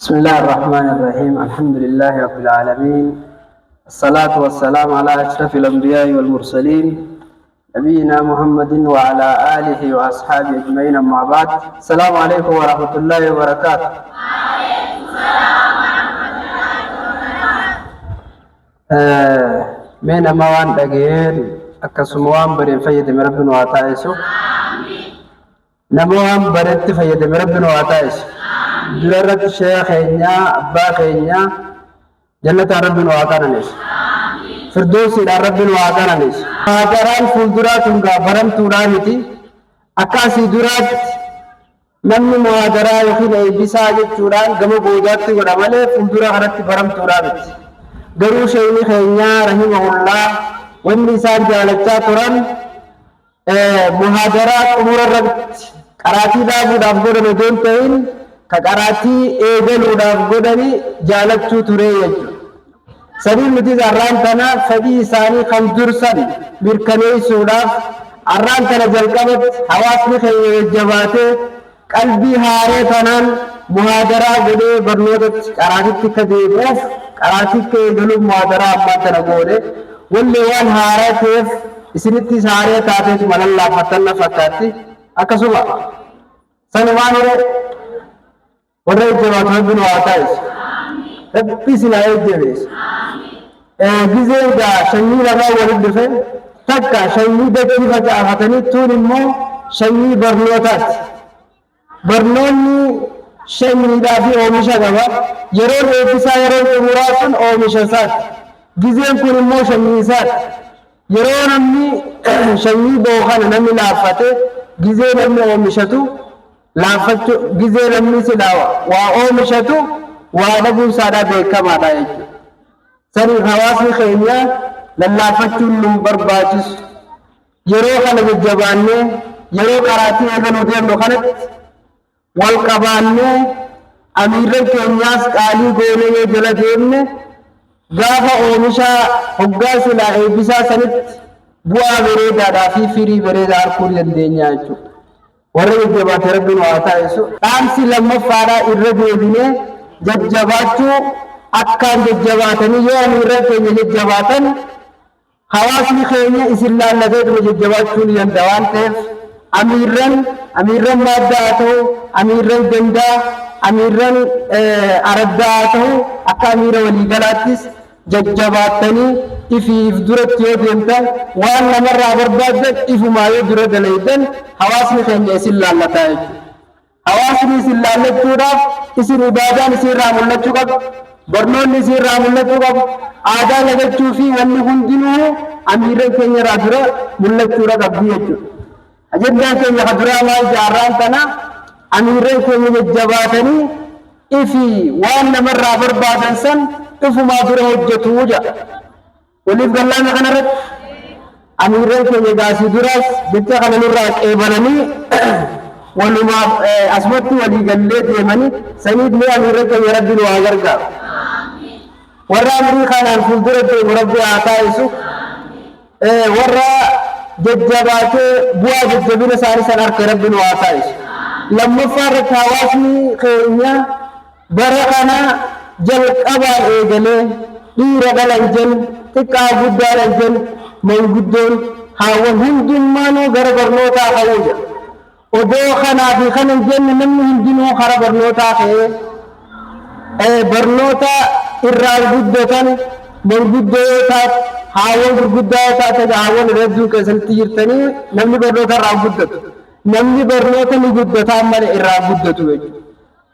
بسم الله الرحمن الرحيم. الحمد لله رب العالمين، الصلاة والسلام على أشرف الأنبياء والمرسلين نبينا محمد وعلى آله وأصحابه أجمعين. أما بعد، السلام عليكم ورحمة الله وبركاته. من أموان دقير أكسموان برين فيد مربنا وعطائسو نموان بريت فيد مربنا وعطائسو جررت شيخنا أبا خينا جنة ربنا وعطانيس فردوس إلى ربنا وعطانيس هاجران فلدرات برم تورانتي أكاسي درات نمني مهاجرا يخين إبسا جتوران قم بودات ورمالي فلدرا غرت برم تورانتي قروا شيني خينا رحمه الله والنسان جالتا تران مهاجرات أمور الربط قراتي دابو دابو دون تين كقراتي إيجل ودابودني جالتشو تري سبيل متيز أران تنا فدي ساني خمدرسن بركني سوداف أران تنا جلقبت حواسني خير الجباتي قلبي هاري تنان مهاجرة قدي برنودت قراتي تكديبوف قراتي كيدلو مهاجرة أما تنا قولي واللي وان هاري كيف إسنتي ساري تاتيت من الله فتنا فتاتي أكسوما سنواني ورأي جوات ربنا وعطايس ربي سلاحي جبيس جزء دا شني لغا ورد فين تكا شني دكي فتافتني تون مو شني برنوتات برنوني شني دا في اومشا غوا يرون ايبسا يرون اموراتن اومشا سات جزء كون مو شني سات يرون امي شني بوخان نمي لافته جزء نمي اومشتو لافتو جزء لمن سلاوا وأومشتو وأدبو سادا بكما دايج سري خواص خيميا للافتو برباجس يرو خلق الجباني يرو قراتي أغنو دير نخلق والقباني أمير كينياس قالي قولي جلدين غافا أومشا حقا سلا إبسا سنت بوا بريدا دافي فري بريدا أركور يندينيا جو ورّي جبات ربنا وعطائسو تامسي لما فارا إرّدي بني ججباتو أكان ججباتني يوم إرّدي ججباتن خواسي خيني إسلا لديد ججباتو ليندوان تيف أميرن ماداتو أميرن جندا أميرن أرداتو أكا أمير ولي غلاتيس ججباتني إفي إفدرت يودينتا وأنا مرة بربادت إفو ما يدرد ليدن حواسني خيني إسلا لتايج حواسني إسلا لتوراف إسر إبادان إسر رامل لتوقف برنون إسر رامل لتوقف آدا لغتشو في واني هندنو أميرن خيني راجرة ملتورا قبضيتو أجدان خيني خدرا ما جاران تنا أميرن خيني ججباتني إفي وأنا مرة بربادن سن إفو ما دره هجتو وجا وليف قلنا كنرت أميرين كي جاسي دراس بيتي خلنا نراك إبناني ولما أسمتي ولي قلت يمني سنيد لي أميرين كي يرد الواجرقا ورا أمريكا الفلدرة مربي عطايسو ورا ججبات بوا ججبين ساري سنار كرب الواطايس لما فارت هواسني خيرنا برقنا جل قبال إيجالي إيرغل الجل تكا غدار الجن من غدون هاون هندن مانو غر برنوتا خوجا ودو خنا في خن الجن من هندنو خر برنوتا خي برنوتا إرال غدتن من غدوتا هاون غدوتا تجاون رجو كسلتيرتني نمني برنوتا را غدت نمني برنوتا ني غدتا مر إرال غدتو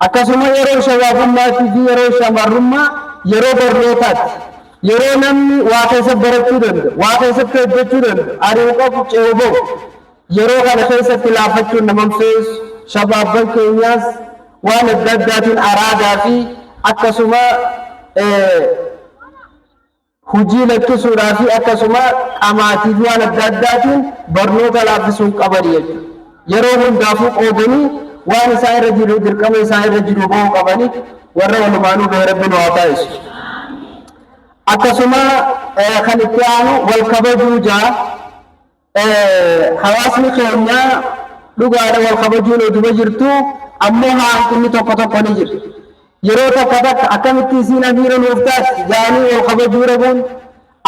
أكسما يرو شبابما في يرو شمرما يرو برنوتا yeroo namni waa keessatti barachuu danda'u waa keessatti hojjechuu danda'u ari'uu qabu ceeboo yeroo kana keessatti laafachuun nama fees shabaabban keenyaas waan adda addaatiin araadaa fi akkasuma hujii lakkisuudhaa fi akkasuma qamaatii fi waan adda addaatiin barnoota laaffisuun qaban jechuudha yeroo hundaafuu qoodanii waan isaa irra jiru dirqama isaa irra jiru ba'uu qabanii warra walumaanuu gahee rabbiin waa taasisu. akkasuma kan itti aanu wal kabajuu jaa hawaasni keenya dhugaadha wal kabajuun oduma jirtu ammoo haa inni tokko tokko ni jira yeroo takka takka akkamitti isiin amiira nuuf taati jaanii wal kabajuu dhabuun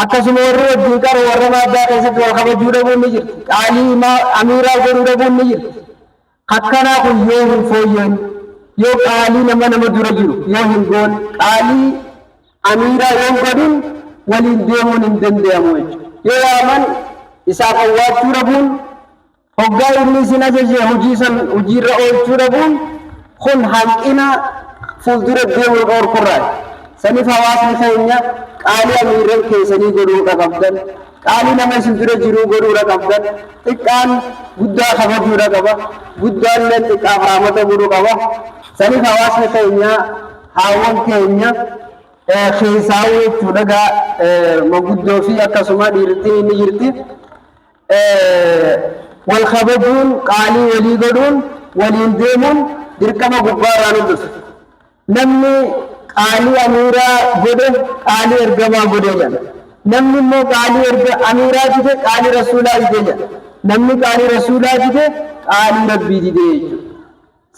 akkasuma warri wajjin qaru warra maaddaa keessatti wal kabajuu dhabuun ni jirti qaalii amiiraa godhuu dhabuun ni jirti akkanaa kun yoo hin fooyyeen yoo qaalii nama dura jiru yoo hin goone qaalii amiiraa yoo godhin waliin deemuun hin danda'amu jechuudha yoo waaman isaaf awwaachuu dhabuun hoggaa inni isin ajaje hojiirra oolchuu dhabuun kun hanqina fuuldura deemuu dhorkurraa saniif hawaasni keenya qaalii amiirran keessanii godhuudha qabdan qaalii nama isin dura jiruu godhuudha qabdan xiqqaan guddaa kabajuudha qaba guddaallee xiqqaaf raamata godhuu qaba saniif hawaasni keenya haawwan keenya keessaa jechuudha maguddoo fi akkasuma dhiirtiin inni jirti wal kabajuun qaalii walii godhuun waliin deemuun dirqama gubbaarraa nu dhufu namni qaalii amiiraa godhe qaalii ergamaa godhe jedha namni immoo qaalii amiiraa dide qaalii rasuulaa dide jedha namni qaalii rasuulaa dide qaalii rabbii dide jechuudha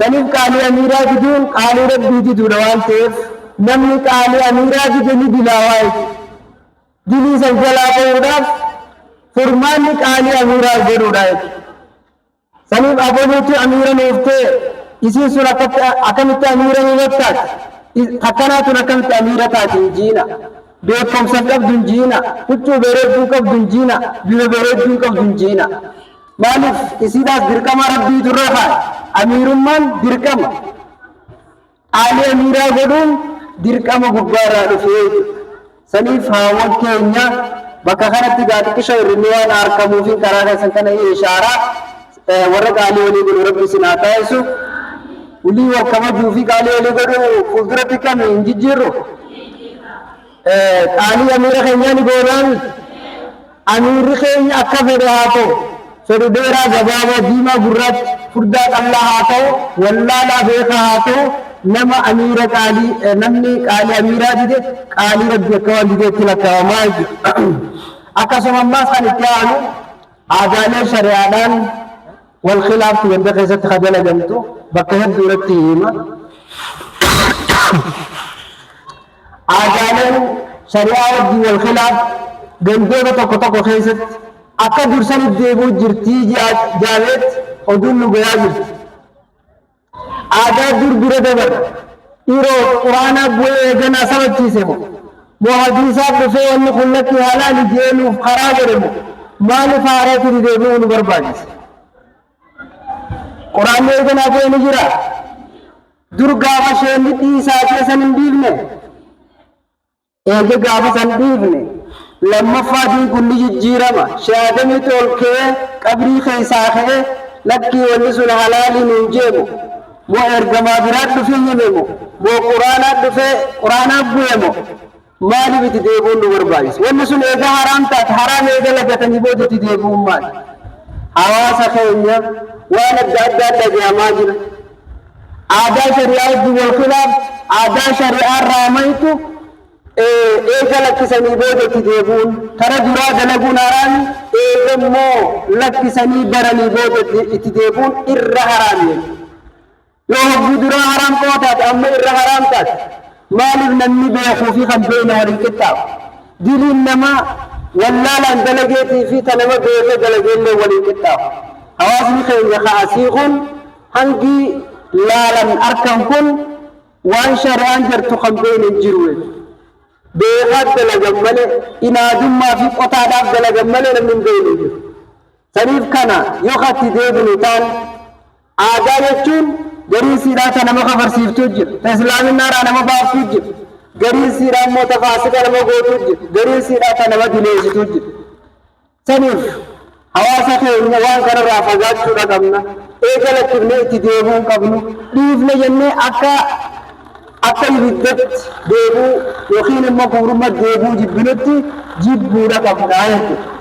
saniif qaalii amiiraa diduun qaalii rabbii diduudha waan ta'eef namni qaalii amiiraa dide ni dilaawaa jechuudha dilii san jalaa ba'uudhaaf furmaanni qaalii amiiraa godhuudha jechuudha saniif aboluutu amiira nuuf ta'e isiin sun akkamitti amiira nuuf taati takkanaatun akkamitti amiira taati hin jiina beekumsa qabdu hin jiina huccuu bareedduu qabdu hin jiina bifa bareedduu qabdu hin jiina maaliif isiidhaas dirqama rabbiitu irra kaa'e amiirummaan dirqama qaalii amiiraa godhuun dirqama gubbaarraa dhufee saniif haawwan keenya bakka kanatti gaaxiqqisha hirrinni waan argamuuf karaa keessan kana ishaaraa warra qaalii walii godhu rabbi isin haa taasisu ulii wal kabajuu fi qaalii walii godhu fuulduratti kam hin jijjiirru qaalii amiira keenyaa ni goonaan amiirri keenya akka fedhe haa ta'u fedhu dheeraa gabaabaa diimaa gurraacha furdaa qal'aa haa ta'u wallaalaa beekaa haa ta'u nama amiira qaalii namni qaalii amiiraa dide qaalii rabbi akka waan dideetti lakkaawamaa jechuudha akkasuma ammaas kan itti aanu aadaalee shari'aadhaan wal khilaaftu wanta keessatti kadala gamtu bakka hedduu irratti hima aadaaleen shari'aa wajjin wal khilaaf gandoota tokko keessatti akka dursanitti deebuu jirtii jaabeet oduun nu gayaa jirti aadaa dura dabar dhiiroo quraanaa bu'ee eeganaa sabachiise moo hadiisaa dhufee wanni kun lakki halaali jeenuuf karaa godhe maaliif haaraatti deebi'uu nu barbaachise quraanni eeganaa ta'e ni jira dur gaafa sheenni dhiisaa keessan hin dhiifne eege gaafa san dhiifne lammaffaatiin kun ni jijjiirama shaadamii tolkee qabrii keessaa ka'e lakkii wanni sun halaali nuun jeemu moo ergamaa biraan dhufee himemo moo quraanaa dhufee quraanaa bu'emo maaliif itti deebi'uun nu barbaachisa wanni sun eega haraam taate haraam eega lagatanii booda itti deebi'uun maali hawaasa keenya waan adda addaa dhagahamaa jira aadaa shari'aa wajjin wal khilaaf aadaa shari'aa raamaytu eega lakkisanii booda itti deebi'uun kara duraa dalaguun haraami eega immoo lakkisanii baranii booda itti deebi'uun irra haraami yoo hogguu duraa haraam qaba taate amma irra haraam taate maaliif namni beekuu fi kan beekne waliin qixxaawu diliin namaa wallaalaan dalageetii fi ta nama beekee dalageellee waliin qixxaawu hawaasni keenya ka'asii kun hangi laalan arkan kun waan shari'aan jirtu kan beekne hin jiru beekaat dalagan malee inaadummaa fi qotaadhaaf dalagan malee namni hin beekne jiru saniif kana yoo katti deebinu taan aadaa jechuun garii siidhaa ta nama kafarsiiftuu jira ta islaaminaadhaa nama baaftuu jira garii siidhaa immoo ta faasika nama gootuu jira garii siidhaa ta nama dileessituu jira saniif hawaasa keenya waan kanarraa fagaachuudha qabna eega lakkifnee itti deebi'uu qabnu dhiifne jennee akka ibiddatti deebi'uu yookiin immoo kubrummaa deebi'uu jibbinutti jibbuudha qabna jechuudha